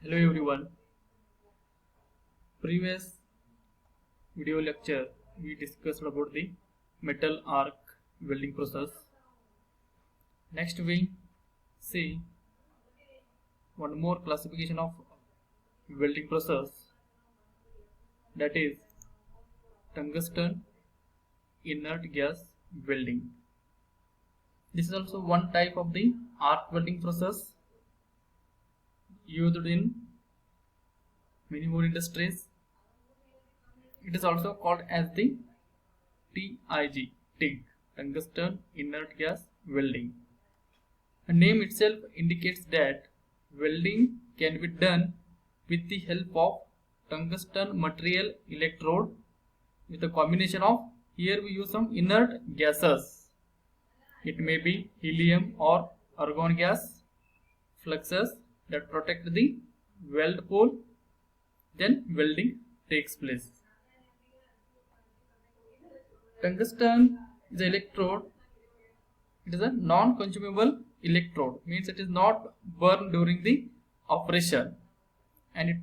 Hello everyone. Previous video lecture we discussed about the metal arc welding process. Next we see one more classification of welding process, that is tungsten inert gas welding. This is also one type of the arc welding process used in many more industries. It is also called as the TIG, tungsten inert gas welding. The name itself indicates that welding can be done with the help of tungsten material electrode with a combination of, here we use some inert gases. It may be helium or argon gas fluxes that protect the weld pole. Then welding takes place. Tungsten is an electrode. It is a non-consumable electrode, means it is not burned during the operation, and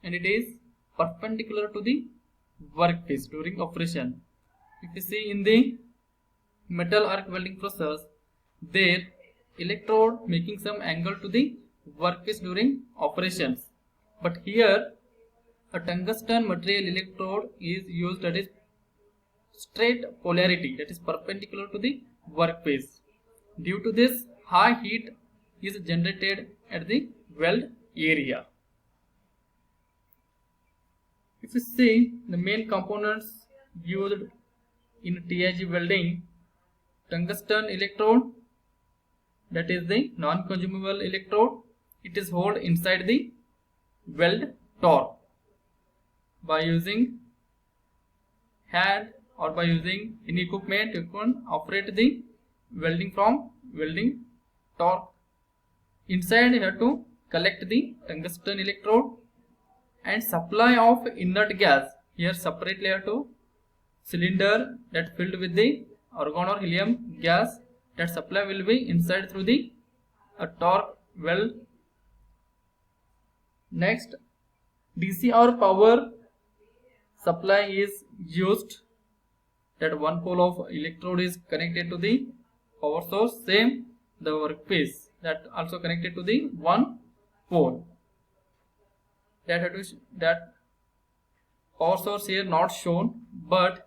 it is perpendicular to the workpiece during operation. If you see in the metal arc welding process, there electrode making some angle to the workpiece during operations, but here a tungsten material electrode is used, that is straight polarity, that is perpendicular to the workpiece. Due to this, high heat is generated at the weld area. If you see the main components used in TIG welding, tungsten electrode, that is the non-consumable electrode, it is held inside the weld torque by using hand or by using any equipment. You can operate the welding from welding torque. Inside you have to collect the tungsten electrode and supply of inert gas. Here separately you have to cylinder that filled with the argon or helium gas. That supply will be inside through the torque weld. Next, DC or power supply is used, that one pole of electrode is connected to the power source, same the workpiece that also connected to the one pole. That power source here not shown, but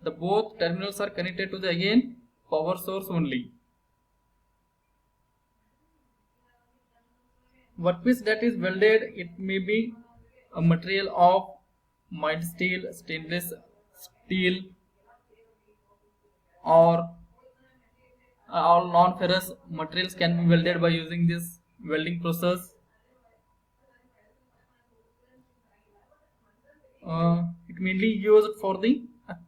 the both terminals are connected to the again power source only. Workpiece that is welded, it may be a material of mild steel, stainless steel, or all non-ferrous materials can be welded by using this welding process. It mainly used for the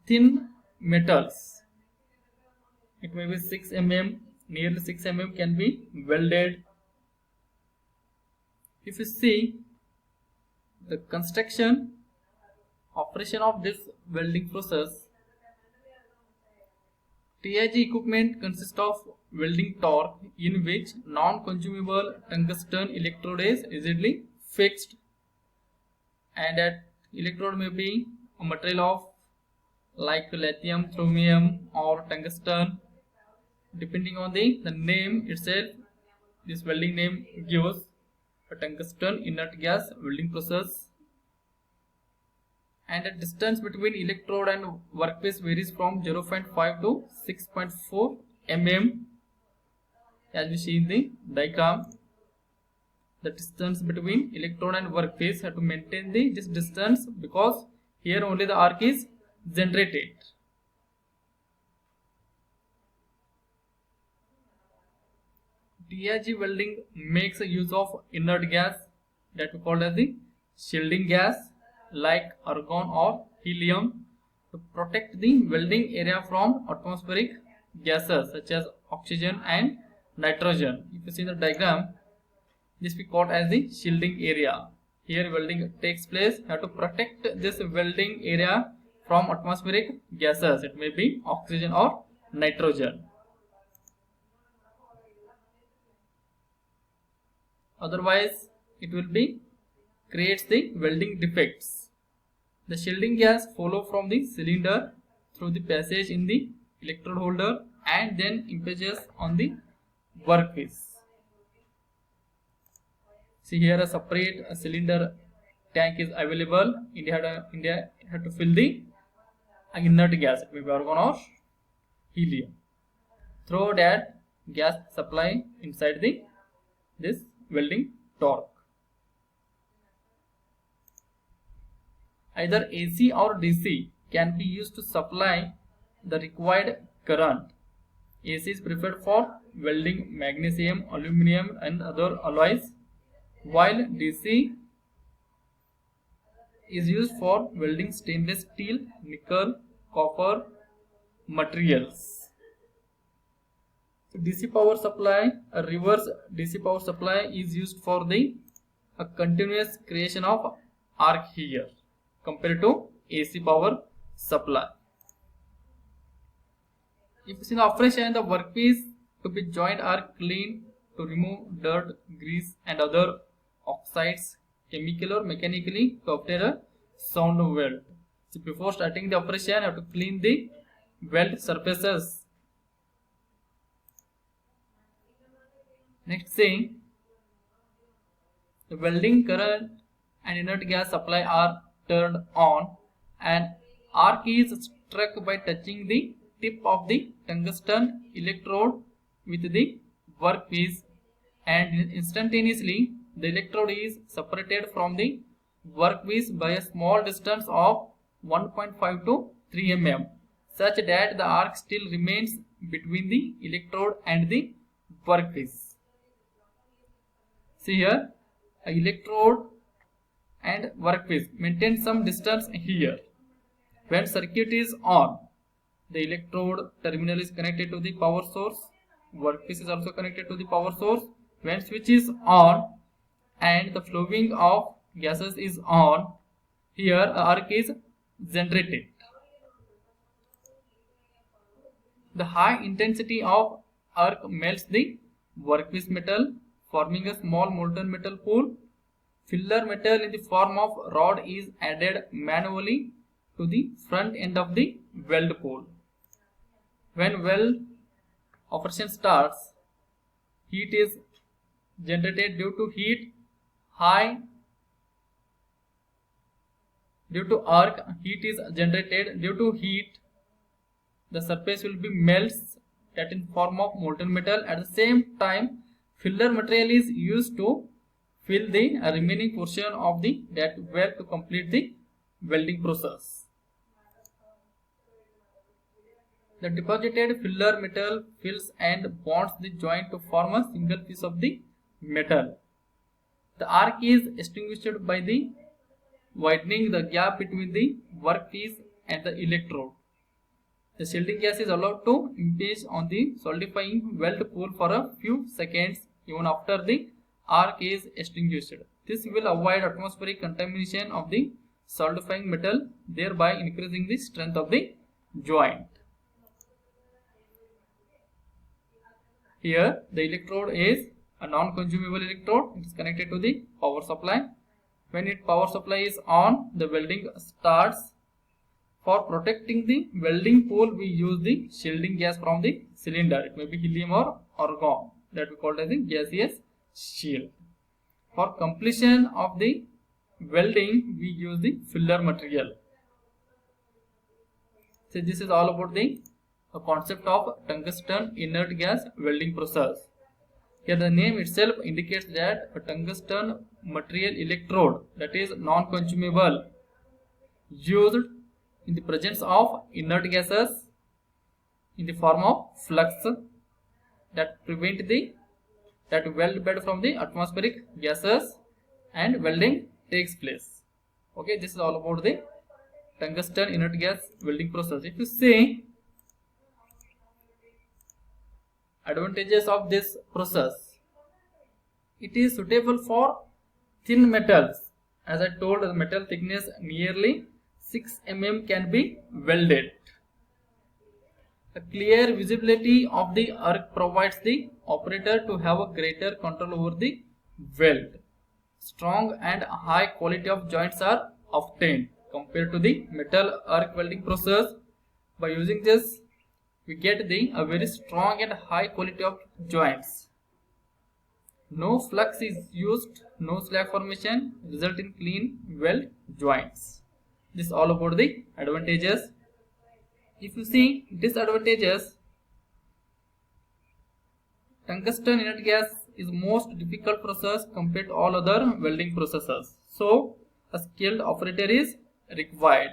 thin metals. It may be 6 mm, nearly 6 mm can be welded. If you see the construction operation of this welding process, TIG equipment consists of welding torque in which non-consumable tungsten electrode is rigidly fixed, and that electrode may be a material of like lithium, chromium or tungsten, depending on the name itself. This welding name gives a tungsten inert gas welding process. And the distance between electrode and workpiece varies from 0.5 to 6.4 mm, as we see in the diagram. The distance between electrode and workpiece have to maintain this distance, because here only the arc is generated. TIG welding makes a use of inert gas that we call as the shielding gas, like argon or helium, to protect the welding area from atmospheric gases such as oxygen and nitrogen. If you see the diagram, this we call as the shielding area. Here welding takes place. You have to protect this welding area from atmospheric gases. It may be oxygen or nitrogen. Otherwise, it will be creates the welding defects. The shielding gas follow from the cylinder through the passage in the electrode holder and then impinges on the workpiece. See here a separate cylinder tank is available. India had to fill the inert gas, it may be argon or helium. Through that gas supply inside this welding torque. Either AC or DC can be used to supply the required current. AC is preferred for welding magnesium, aluminum and other alloys, while DC is used for welding stainless steel, nickel, copper materials. So DC power supply, a reverse DC power supply is used for a continuous creation of arc here compared to AC power supply. If in the operation, the workpiece to be joined are cleaned to remove dirt, grease and other oxides, chemical or mechanically, to obtain a sound weld. So before starting the operation, you have to clean the weld surfaces. Next thing, the welding current and inert gas supply are turned on and arc is struck by touching the tip of the tungsten electrode with the workpiece, and instantaneously the electrode is separated from the workpiece by a small distance of 1.5 to 3 mm, such that the arc still remains between the electrode and the workpiece. See here, a electrode and workpiece maintain some distance here. When circuit is on, the electrode terminal is connected to the power source, workpiece is also connected to the power source. When switch is on and the flowing of gases is on, here arc is generated. The high intensity of arc melts the workpiece metal, forming a small molten metal pool. Filler metal in the form of rod is added manually to the front end of the weld pool. When weld operation starts, heat is generated due to arc. Heat is generated due to heat. The surface will be melts that in form of molten metal. At the same time, filler material is used to fill the remaining portion of that weld to complete the welding process. The deposited filler metal fills and bonds the joint to form a single piece of the metal. The arc is extinguished by the widening the gap between the workpiece and the electrode. The shielding gas is allowed to impinge on the solidifying weld pool for a few seconds even after the arc is extinguished. This will avoid atmospheric contamination of the solidifying metal, thereby increasing the strength of the joint. Here the electrode is a non-consumable electrode. It is connected to the power supply. When its power supply is on, the welding starts. For protecting the welding pool, we use the shielding gas from the cylinder. It may be helium or argon, that we call as the gaseous shield. For completion of the welding, we use the filler material. So this is all about the concept of tungsten inert gas welding process. Here the name itself indicates that a tungsten material electrode, that is non-consumable, used in the presence of inert gases in the form of flux that prevent that weld bed from the atmospheric gases, and welding takes place. Okay, this is all about the tungsten inert gas welding process. If you see advantages of this process, it is suitable for thin metals. As I told, the metal thickness nearly 6 mm can be welded. A clear visibility of the arc provides the operator to have a greater control over the weld. strong and high quality of joints are obtained compared to the metal arc welding process. By using this, we get a very strong and high quality of joints. No flux is used, no slag formation, result in clean weld joints. This is all about the advantages. If you see disadvantages, tungsten inert gas is most difficult process compared to all other welding processes. So, a skilled operator is required.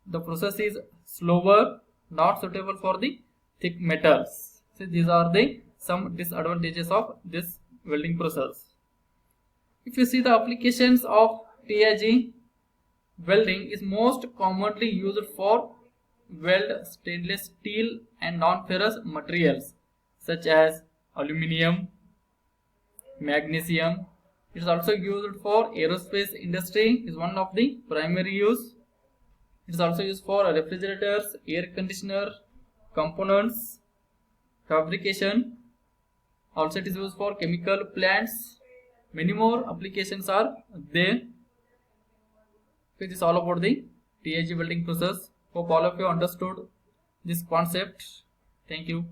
The process is slower, not suitable for the thick metals. So, these are the some disadvantages of this welding process. If you see the applications of TIG, welding is most commonly used for weld stainless steel and non-ferrous materials such as aluminium, magnesium. It is also used for aerospace industry, is one of the primary use. It is also used for refrigerators, air conditioner, components, fabrication. Also it is used for chemical plants. Many more applications are there. This is all about the TIG welding process. Hope all of you understood this concept. Thank you.